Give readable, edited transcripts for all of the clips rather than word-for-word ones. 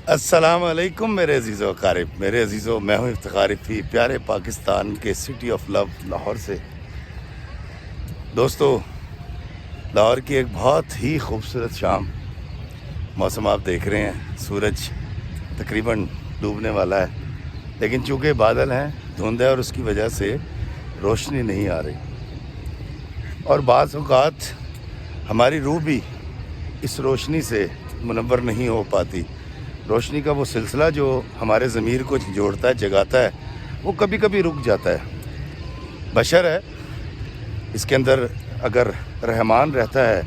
السلام علیکم میرے عزیزو اقارب، میرے عزیزو، میں ہوں افتخار رفیع، پیارے پاکستان کے سٹی آف لو لاہور سے۔ دوستو، لاہور کی ایک بہت ہی خوبصورت شام، موسم آپ دیکھ رہے ہیں، سورج تقریباً ڈوبنے والا ہے، لیکن چونکہ بادل ہیں، دھند ہے، اور اس کی وجہ سے روشنی نہیں آ رہی، اور بعض اوقات ہماری روح بھی اس روشنی سے منور نہیں ہو پاتی۔ روشنی کا وہ سلسلہ جو ہمارے ضمیر کو جوڑتا ہے، جگاتا ہے، وہ کبھی کبھی رک جاتا ہے۔ بشر ہے، اس کے اندر اگر رحمان رہتا ہے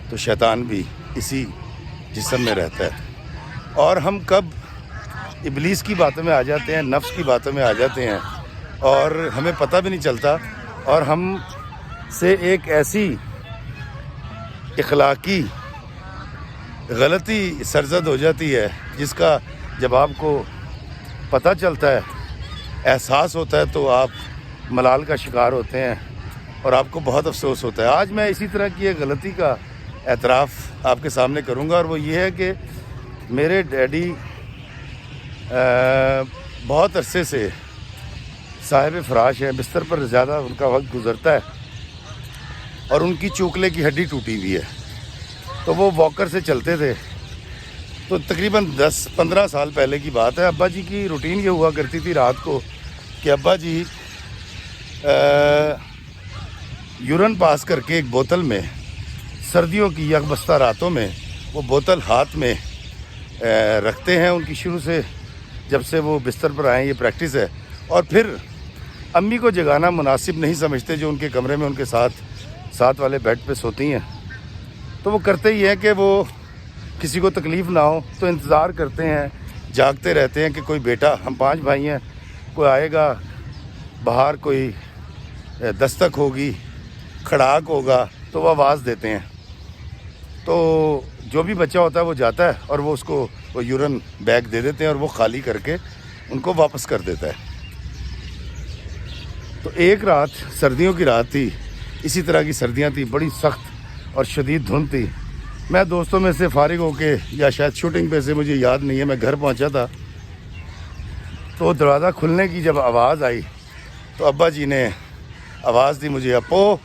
تو شیطان بھی اسی جسم میں رہتا ہے، اور ہم کب ابلیس کی باتوں میں آ جاتے ہیں، نفس کی باتوں میں آ جاتے ہیں، اور ہمیں پتہ بھی نہیں چلتا، اور ہم سے ایک ایسی اخلاقی غلطی سرزد ہو جاتی ہے جس کا جب آپ کو پتہ چلتا ہے، احساس ہوتا ہے، تو آپ ملال کا شکار ہوتے ہیں اور آپ کو بہت افسوس ہوتا ہے۔ آج میں اسی طرح کی ایک غلطی کا اعتراف آپ کے سامنے کروں گا، اور وہ یہ ہے کہ میرے ڈیڈی بہت عرصے سے صاحب فراش ہیں، بستر پر زیادہ ان کا وقت گزرتا ہے، اور ان کی چوکلے کی ہڈی ٹوٹی ہوئی ہے، تو وہ واکر سے چلتے تھے۔ تو تقریباً 10-15 سال پہلے کی بات ہے۔ ابا جی کی روٹین یہ ہوا کرتی تھی رات کو کہ ابا جی یورن پاس کر کے ایک بوتل میں، سردیوں کی یکبستہ راتوں میں وہ بوتل ہاتھ میں رکھتے ہیں۔ ان کی شروع سے، جب سے وہ بستر پر آئیں، یہ پریکٹس ہے، اور پھر امی کو جگانا مناسب نہیں سمجھتے، جو ان کے کمرے میں ان کے ساتھ والے بیڈ پہ سوتی ہیں، تو وہ کرتے ہی ہیں کہ وہ کسی کو تکلیف نہ ہو، تو انتظار کرتے ہیں، جاگتے رہتے ہیں کہ کوئی بیٹا، ہم 5 بھائی ہیں، کوئی آئے گا، باہر کوئی دستک ہوگی، کھڑاک ہوگا، تو وہ آواز دیتے ہیں۔ تو جو بھی بچہ ہوتا ہے وہ جاتا ہے، اور وہ اس کو وہ یورن بیگ دے دیتے ہیں، اور وہ خالی کر کے ان کو واپس کر دیتا ہے۔ تو ایک رات، سردیوں کی رات تھی، اسی طرح کی سردیاں تھیں، بڑی سخت اور شدید دھند تھی۔ میں دوستوں میں سے فارغ ہو کے، یا شاید شوٹنگ پہ سے، مجھے یاد نہیں ہے، میں گھر پہنچا تھا، تو دروازہ کھلنے کی جب آواز آئی تو ابا جی نے آواز دی مجھے، اپو۔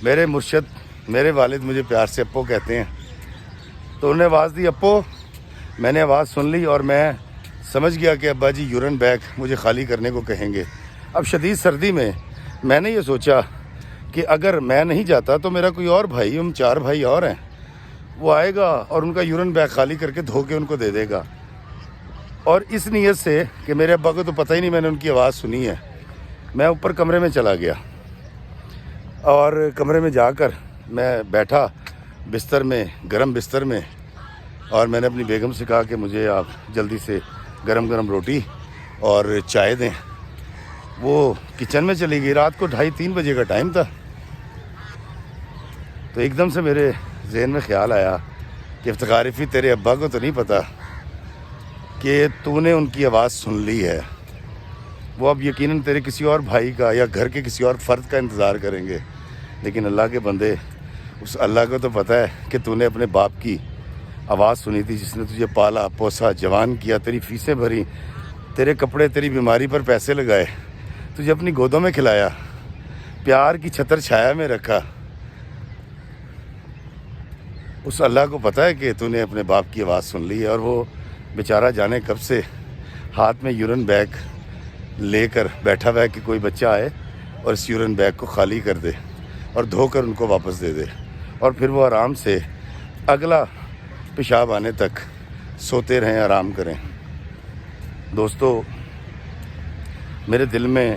میرے مرشد، میرے والد مجھے پیار سے اپو کہتے ہیں، تو انہوں نے آواز دی، اپو۔ میں نے آواز سن لی، اور میں سمجھ گیا کہ ابا جی یورن بیگ مجھے خالی کرنے کو کہیں گے۔ اب شدید سردی میں نے یہ سوچا کہ اگر میں نہیں جاتا تو میرا کوئی اور بھائی، ہم 4 بھائی اور ہیں، وہ آئے گا اور ان کا یورن بیگ خالی کر کے دھو کے ان کو دے دے گا۔ اور اس نیت سے کہ میرے ابا کو تو پتہ ہی نہیں میں نے ان کی آواز سنی ہے، میں اوپر کمرے میں چلا گیا، اور کمرے میں جا کر میں بیٹھا بستر میں، گرم بستر میں، اور میں نے اپنی بیگم سے کہا کہ مجھے آپ جلدی سے گرم روٹی اور چائے دیں۔ وہ کچن میں چلی گئی۔ رات کو 2:30-3 بجے کا ٹائم تھا۔ تو ایک دم سے میرے ذہن میں خیال آیا کہ افتخار رفیع، تیرے ابا کو تو نہیں پتہ کہ تو نے ان کی آواز سن لی ہے، وہ اب یقیناً تیرے کسی اور بھائی کا یا گھر کے کسی اور فرد کا انتظار کریں گے، لیکن اللہ کے بندے، اس اللہ کو تو پتہ ہے کہ تو نے اپنے باپ کی آواز سنی تھی، جس نے تجھے پالا پوسا، جوان کیا، تیری فیسیں بھری، تیرے کپڑے، تیری بیماری پر پیسے لگائے، تجھے اپنی گودوں میں کھلایا، پیار کی چھتر چھایا میں رکھا۔ اس اللہ کو پتہ ہے کہ تو نے اپنے باپ کی آواز سن لی ہے، اور وہ بیچارہ جانے کب سے ہاتھ میں یورن بیگ لے کر بیٹھا ہوا ہے کہ کوئی بچہ آئے اور اس یورن بیگ کو خالی کر دے اور دھو کر ان کو واپس دے دے، اور پھر وہ آرام سے اگلا پیشاب آنے تک سوتے رہیں، آرام کریں۔ دوستو، میرے دل میں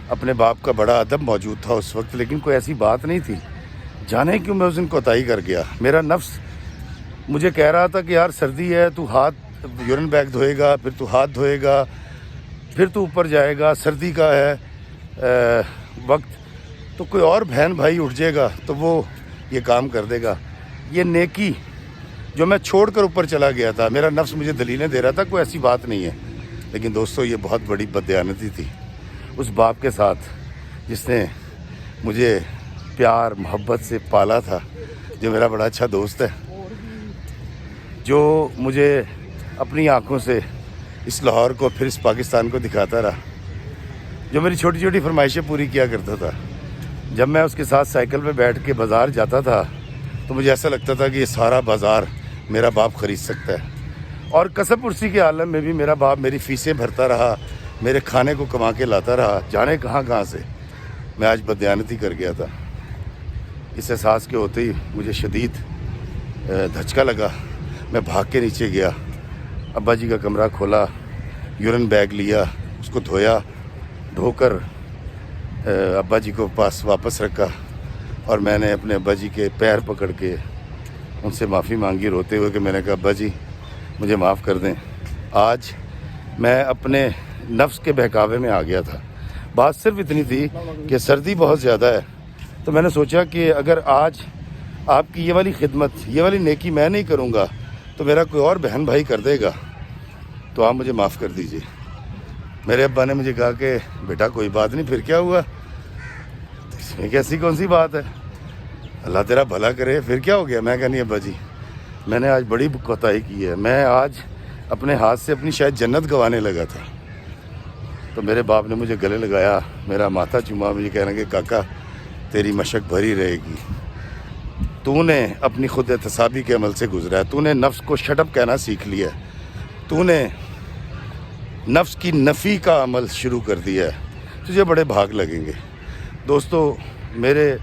اپنے باپ کا بڑا ادب موجود تھا اس وقت، لیکن کوئی ایسی بات نہیں تھی، جانے کیوں میں اس دن کوتاہی کر گیا۔ میرا نفس مجھے کہہ رہا تھا کہ یار سردی ہے، تو ہاتھ یورن بیگ دھوئے گا، پھر تو ہاتھ دھوئے گا، پھر تو اوپر جائے گا، سردی کا ہے وقت، تو کوئی اور بہن بھائی اٹھ جائے گا تو وہ یہ کام کر دے گا۔ یہ نیکی جو میں چھوڑ کر اوپر چلا گیا تھا، میرا نفس مجھے دلیلیں دے رہا تھا کوئی ایسی بات نہیں ہے، لیکن دوستو یہ بہت بڑی بددیانتی تھی اس باپ کے ساتھ جس نے مجھے پیار محبت سے پالا تھا، جو میرا بڑا اچھا دوست ہے، جو مجھے اپنی آنکھوں سے اس لاہور کو پھر اس پاکستان کو دکھاتا رہا، جو میری چھوٹی چھوٹی فرمائشیں پوری کیا کرتا تھا۔ جب میں اس کے ساتھ سائیکل پہ بیٹھ کے بازار جاتا تھا تو مجھے ایسا لگتا تھا کہ یہ سارا بازار میرا باپ خرید سکتا ہے، اور کسب پرسی کے عالم میں بھی میرا باپ میری فیسیں بھرتا رہا، میرے کھانے کو کما کے لاتا رہا، جانے کہاں سے میں آج بددیانتی کر گیا تھا۔ اس احساس کے ہوتے ہی مجھے شدید دھچکا لگا، میں بھاگ کے نیچے گیا، ابا جی کا کمرہ کھولا، یورین بیگ لیا، اس کو دھویا، دھو کر ابا جی کو پاس واپس رکھا، اور میں نے اپنے ابا جی کے پیر پکڑ کے ان سے معافی مانگی روتے ہوئے کہ میں نے کہا ابا جی مجھے معاف کر دیں، آج میں اپنے نفس کے بہکاوے میں آ گیا تھا۔ بات صرف اتنی تھی کہ سردی بہت زیادہ ہے، تو میں نے سوچا کہ اگر آج آپ کی یہ والی خدمت، یہ والی نیکی میں نہیں کروں گا تو میرا کوئی اور بہن بھائی کر دے گا، تو آپ مجھے معاف کر دیجئے۔ میرے ابا نے مجھے کہا کہ بیٹا کوئی بات نہیں، پھر کیا ہوا، اس میں کیسی کون سی بات ہے، اللہ تیرا بھلا کرے، پھر کیا ہو گیا۔ میں کہا نہیں ابا جی میں نے آج بڑی کوتاہی کی ہے، میں آج اپنے ہاتھ سے اپنی شاید جنت گنوانے لگا تھا۔ تو میرے باپ نے مجھے گلے لگایا، میرا ماتھا چوما، مجھے کہنا کہ کاکا تیری مشق بھری رہے گی، تو نے اپنی خود احتسابی کے عمل سے گزرا ہے، تو نے نفس کو شٹ اپ کہنا سیکھ لیا ہے، تو نے نفس کی نفی کا عمل شروع کر دیا ہے، تجھے بڑے بھاگ لگیں گے۔ دوستو میرے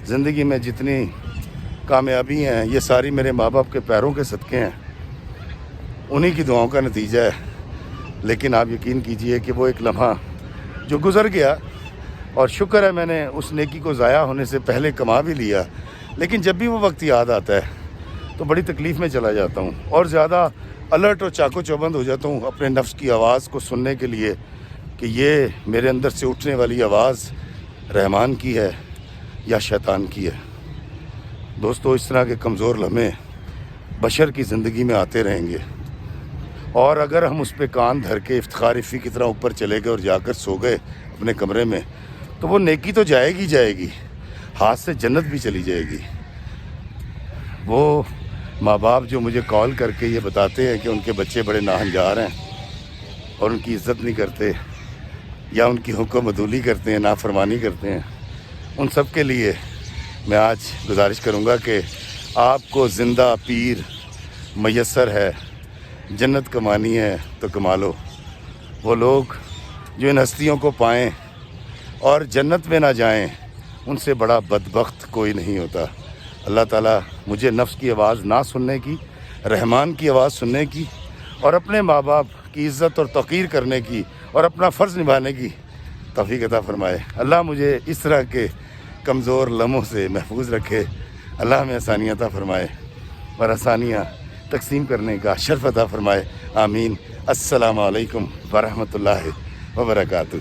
زندگی میں جتنی کامیابی ہیں یہ ساری میرے ماں باپ کے پیروں کے صدقے ہیں، انہی کی دعاؤں کا نتیجہ ہے۔ لیکن آپ یقین کیجئے کہ وہ ایک لمحہ جو گزر گیا، اور شکر ہے میں نے اس نیکی کو ضائع ہونے سے پہلے کما بھی لیا، لیکن جب بھی وہ وقت یاد آتا ہے تو بڑی تکلیف میں چلا جاتا ہوں، اور زیادہ الرٹ اور چاقو چوبند ہو جاتا ہوں اپنے نفس کی آواز کو سننے کے لیے کہ یہ میرے اندر سے اٹھنے والی آواز رحمان کی ہے یا شیطان کی ہے۔ دوستو اس طرح کے کمزور لمحے بشر کی زندگی میں آتے رہیں گے، اور اگر ہم اس پہ کان دھر کے افتخار فی کی طرح اوپر چلے گئے اور جا کر سو گئے اپنے کمرے میں، تو وہ نیکی تو جائے گی، ہاتھ سے جنت بھی چلی جائے گی۔ وہ ماں باپ جو مجھے کال کر کے یہ بتاتے ہیں کہ ان کے بچے بڑے ناہنجار ہیں اور ان کی عزت نہیں کرتے یا ان کی حکم عدولی کرتے ہیں، نافرمانی کرتے ہیں، ان سب کے لیے میں آج گزارش کروں گا کہ آپ کو زندہ پیر میسر ہے، جنت کمانی ہے تو کما لو۔ وہ لوگ جو ان ہستیوں کو پائیں اور جنت میں نہ جائیں، ان سے بڑا بدبخت کوئی نہیں ہوتا۔ اللہ تعالیٰ مجھے نفس کی آواز نہ سننے کی، رحمان کی آواز سننے کی، اور اپنے ماں باپ کی عزت اور توقیر کرنے کی اور اپنا فرض نبھانے کی توفیق عطا فرمائے۔ اللہ مجھے اس طرح کے کمزور لمحوں سے محفوظ رکھے، اللہ ہمیں آسانیاں عطا فرمائے اور آسانیاں تقسیم کرنے کا شرف عطا فرمائے، آمین۔ السلام علیکم ورحمۃ اللہ وبرکاتہ۔